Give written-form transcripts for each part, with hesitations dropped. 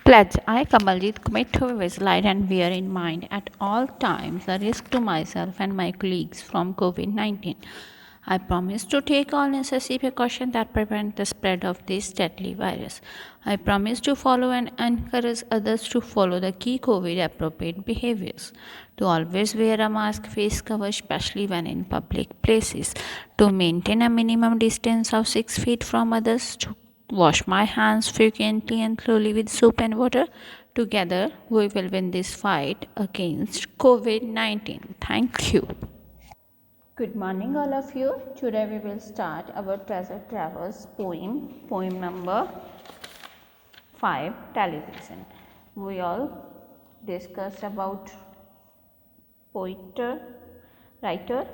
Pledge. I, Kamaljeet, commit to visualize and bear in mind at all times the risk to myself and my colleagues from COVID 19. I promise to take all necessary precautions that prevent the spread of this deadly virus. I promise to follow and encourage others to follow the key COVID appropriate behaviors. To always wear a mask, face cover, especially when in public places. To maintain a minimum distance of 6 feet from others. To wash my hands frequently and thoroughly with soap and water. Together, we will win this fight against COVID 19. Thank you. Good morning, all of you. Today, we will start our Treasure Travels poem number 5, Television. We all discussed about poet, writer,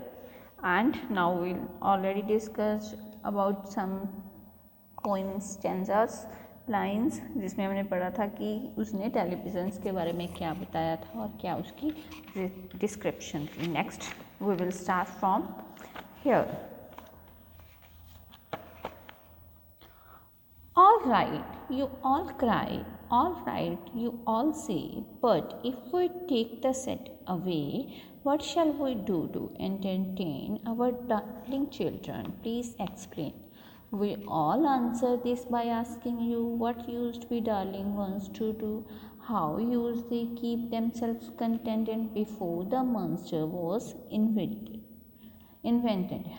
and now we already discussed about some poem stanzas lines जिसमें हमने पढ़ा था कि उसने televisions के बारे में क्या बताया था और क्या उसकी डिस्क्रिप्शन थी. Next we will start from here. All right, you all cry. All right, you all say. But if we take the set away, what shall we do to entertain our darling children? Please explain. We all answer this by asking you what used we darling ones to do, how used they keep themselves contented before the monster was invented.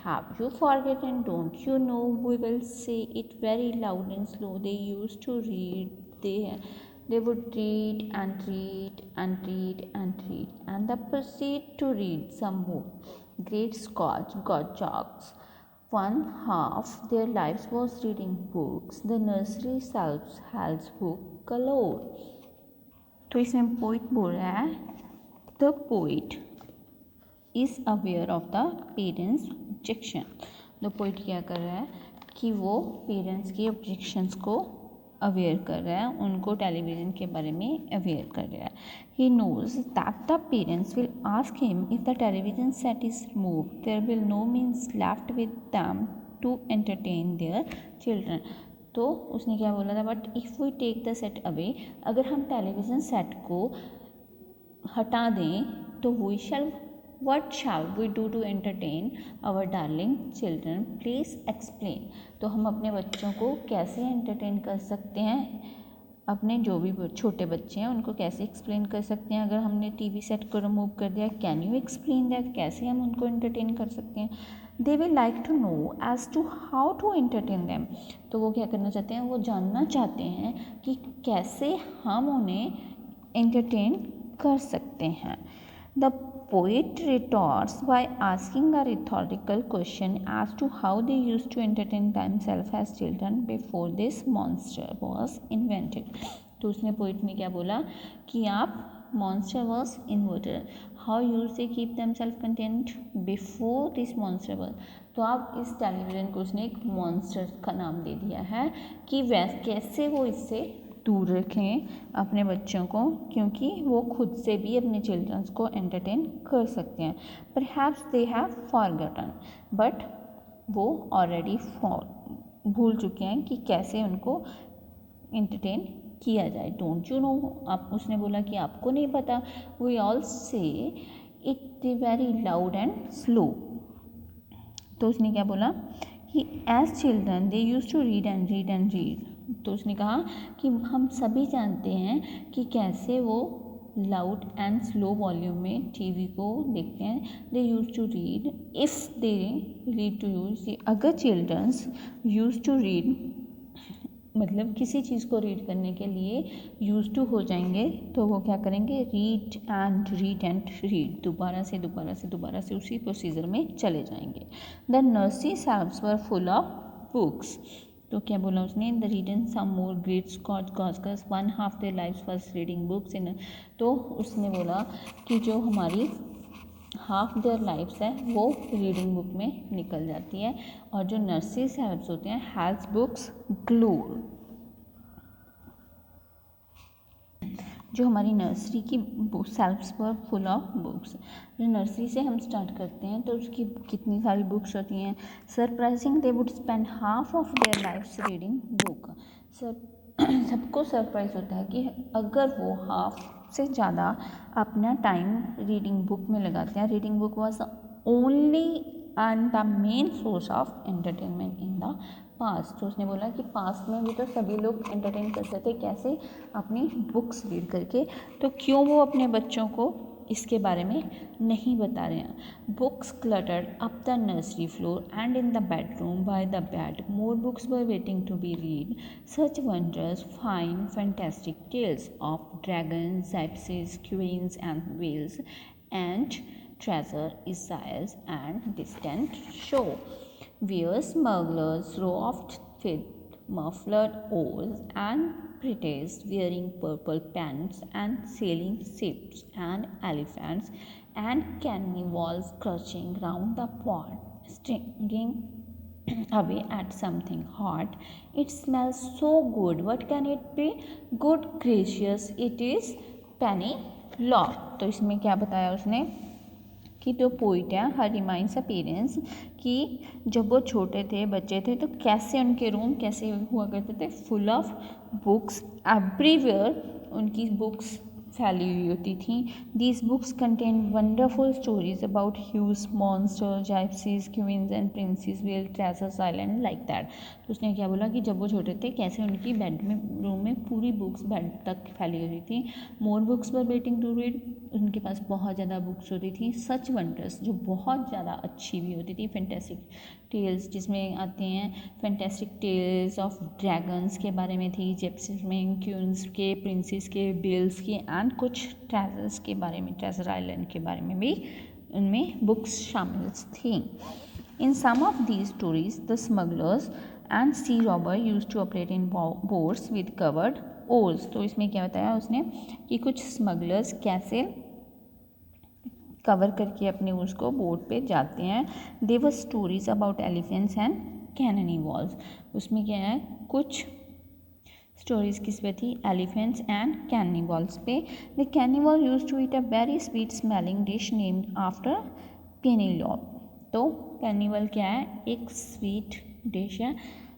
Have you forgotten? Don't you know? We will say it very loud and slow. They used to read. They would read and read and read and read, and then proceed to read some more. Great Scott got jokes. One half their lives was reading books. The nursery self-help book galore. तो इसमें poet बोल रहा है the poet is aware of the parents objection. The poet क्या कर रहा है कि वो पेरेंट्स की ऑब्जेक्शंस को अवेयर कर रहा है, उनको टेलीविज़न के बारे में अवेयर कर रहा है. He knows that the parents will ask him if the television set is removed there will no means left with them to entertain their children. तो उसने क्या बोला था, but if we take the set away, अगर हम television set को हटा दें तो we shall What shall we do to entertain our darling children? Please explain. तो हम अपने बच्चों को कैसे एंटरटेन कर सकते हैं, अपने जो भी छोटे बच्चे हैं उनको कैसे एक्सप्लेन कर सकते हैं. अगर हमने टीवी सेट को रिमूव कर दिया, कैन यू एक्सप्लेन दैट, कैसे हम उनको एंटरटेन कर सकते हैं. They will like to know as to how to entertain them. तो वो क्या करना चाहते हैं, वो जानना चाहते हैं कि कैसे हम उन्हें एंटरटेन कर सकते हैं. The poet retorts by asking a rhetorical question as to how they used to entertain themselves as children before this monster was invented. तो उसने पोइट में क्या बोला कि आप monster was invented, how used they keep themselves content before this monster was. तो आप इस टेलीविज़न को उसने एक मॉन्स्टर का नाम दे दिया है कि वैसे कैसे वो इससे दूर रखें अपने बच्चों को, क्योंकि वो खुद से भी अपने चिल्ड्रंस को एंटरटेन कर सकते हैं. Perhaps they have forgotten, but वो ऑलरेडी भूल चुके हैं कि कैसे उनको एंटरटेन किया जाए. डोंट यू नो, आप उसने बोला कि आपको नहीं पता. We all say it very loud and slow. तो उसने क्या बोला कि as children they use to read and read and read. तो उसने कहा कि हम सभी जानते हैं कि कैसे वो लाउड एंड स्लो वॉल्यूम में टीवी को देखते हैं. They use to read, if they read to use, अगर चिल्ड्रंस यूज टू रीड मतलब किसी चीज़ को रीड करने के लिए यूज टू हो जाएंगे तो वो क्या करेंगे, read and read and read, दोबारा से दोबारा से दोबारा से उसी प्रोसीजर में चले जाएंगे. The nursery shelves were full of books. तो क्या बोला उसने, the reading some more great Scotch gaskers one half their lives was reading books in. तो उसने बोला कि जो हमारी हाफ देयर लाइफ्स है वो रीडिंग बुक में निकल जाती है, और जो नर्सरी सेल्व्स होते हैं हैज़ बुक्स ग्लूड. जो हमारी नर्सरी की सेल्फ्स पर फुल ऑफ बुक्स. जो नर्सरी से हम स्टार्ट करते हैं तो उसकी कितनी सारी बुक्स होती हैं. Surprising they would spend half of their lives reading book. सबको सरप्राइज होता है कि अगर वो हाफ से ज़्यादा अपना टाइम रीडिंग बुक में लगाते हैं. Reading book was only and the main source of entertainment in the past. तो उसने बोला कि पास्ट में भी तो सभी लोग एंटरटेन करते थे, कैसे? अपनी बुक्स रीड करके. तो क्यों वो अपने बच्चों को इसके बारे में नहीं बता रहे हैं. Books cluttered up the nursery floor and in the bedroom by the bed. More books were waiting to be read. Such wondrous, fine, fantastic tales of dragons, gypsies, queens and whales, and treasure isles and distant shore, where smugglers roved with muffled oars and pirates wearing purple pants and sailing ships and elephants and cannibals crouching round the pot, stinging away at something hot. It smells so good. What can it be? Good gracious, it is penny lock. तो इसमें क्या बताया उसने कि जो poet है हर reminds appearance कि जब वो छोटे थे, बच्चे थे, तो कैसे उनके रूम कैसे हुआ करते थे, फुल ऑफ बुक्स. एवरीवेयर उनकी बुक्स फैली हुई होती थी. These books contain wonderful stories about huge monster, gypsies, queens and princes, well, treasures island, like that. तो उसने क्या बोला कि जब वो छोटे थे कैसे उनकी बेड में, रूम में पूरी बुक्स बेड तक फैली हुई थी. More books were waiting to read. उनके पास बहुत ज़्यादा बुक्स होती थी. सच वंडर्स, जो बहुत ज़्यादा अच्छी भी होती थी. फैंटेस्टिक टेल्स, जिसमें आते हैं फैंटेस्टिक टेल्स ऑफ ड्रैगन्स के बारे में थी, जिप्सीज में क्वींस के, प्रिंसेस के, बेल्स के, एंड कुछ ट्रेजर्स के बारे में, ट्रेजर आइलैंड के बारे में भी उनमें बुक्स शामिल थी. In some of these stories the smugglers and sea robber use to operate in boats with covered oars. तो इसमें क्या बताया उसने कि कुछ स्मगलर्स कैसे कवर करके अपने उसको बोट पे जाते हैं. दे वर स्टोरीज अबाउट एलिफेंट्स एंड कैनिवल्स. उसमें क्या है, कुछ स्टोरीज किस पे थी, एलिफेंट्स एंड कैनिवल्स पे. The cannibal use to eat a very sweet smelling dish named after Penelope. तो कैनिवल क्या है, एक स्वीट डिश है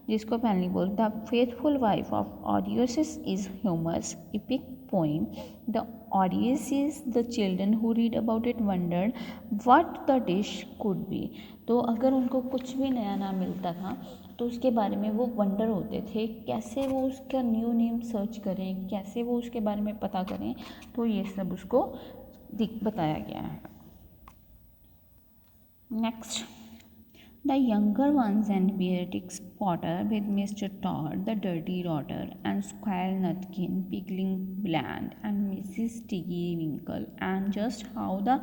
जिसको Penelope. The faithful wife of Odysseus is humorous epic poem. The Odysseus, the children who read about it wondered what the dish could be. तो अगर उनको कुछ भी नया नाम मिलता था तो उसके बारे में वो वंडर होते थे, कैसे वो उसका न्यू नेम सर्च करें, कैसे वो उसके बारे में पता करें. तो ये सब उसको बताया गया है. Next, the younger ones and Beatrix Potter with Mr. Todd, the dirty rotter, and Squire Nutkin, Pigling Bland, and Mrs. Tiggy Winkle, and just how the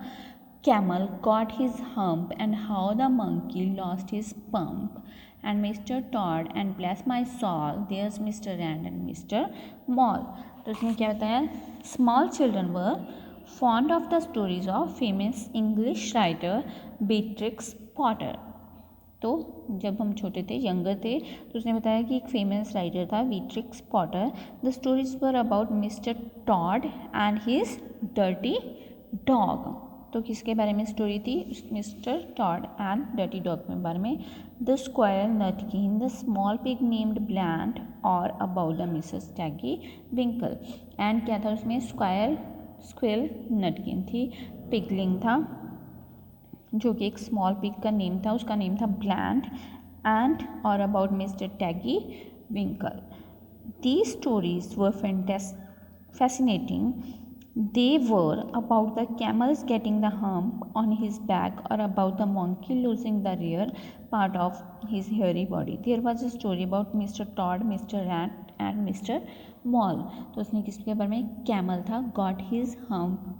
camel got his hump, and how the monkey lost his pump, and Mr. Todd, and bless my soul, there's Mr. Rand and Mr. Moll. तो इसमें क्या बताया, small children were fond of the stories of famous English writer Beatrix Potter. तो जब हम छोटे थे, younger थे, तो उसने बताया कि एक फेमस राइटर था Beatrix Potter. The stories were about Mister Tod and his dirty dog. तो किसके बारे में स्टोरी थी, Mister Tod and dirty dog के बारे में. The Squirrel Nutkin, the small pig named Bland, और about the Mrs Tiggy Winkle. And क्या था उसमें, स्क्विल नटकिन थी, पिगलिंग था जो कि एक स्मॉल पिग का नेम था, उसका नेम था ब्लैंड, एंड और about Mister Tiggy Winkle. These stories were fascinating. They were about the camels getting the hump on his back, or about the monkey losing the rear part of his hairy body. There was a story about Mr. Todd, Mr. Rat and Mr. Moll. तो उसने किसके बारे में, camel था, got his hump,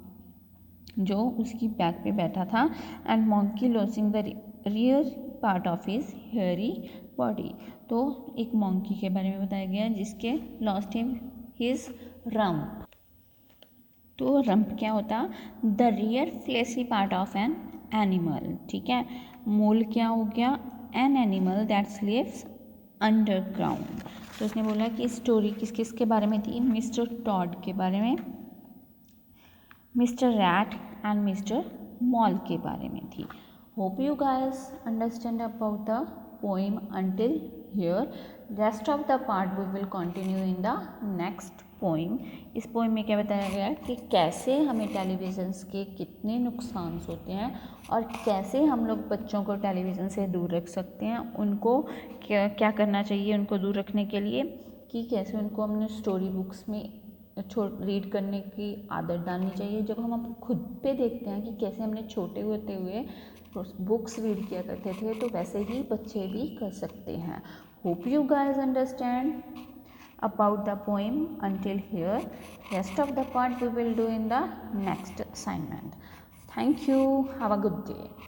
जो उसकी back पे बैठा था, and monkey losing the rear part of his hairy body. तो एक मॉन्की के बारे में बताया गया जिसके लॉस्ट हिम हिज रम्प. तो रम्प क्या होता, the rear fleshy part of an animal. ठीक है, मोल क्या हो गया, an animal that lives underground. तो उसने बोला कि स्टोरी किस किस के बारे में थी, मिस्टर टॉड के बारे में, mister rat and mister mall के बारे में थी. Hope you guys understand about the poem until here. Rest of the part we will continue in the next poem. इस पोइम में क्या बताया गया है कि कैसे हमें टेलीविज़न्स के कितने नुकसान होते हैं और कैसे हम लोग बच्चों को टेलीविज़न से दूर रख सकते हैं. उनको क्या क्या करना चाहिए उनको दूर रखने के लिए, कि कैसे उनको हमने स्टोरी बुक्स में रीड करने की आदत डालनी चाहिए. जब हम खुद पे देखते हैं कि कैसे हमने छोटे होते हुए बुक्स रीड किया करते थे, तो वैसे ही बच्चे भी कर सकते हैं. Hope you guys understand about the poem until here. Rest of the part we will do in the next assignment. Thank you. Have a good day.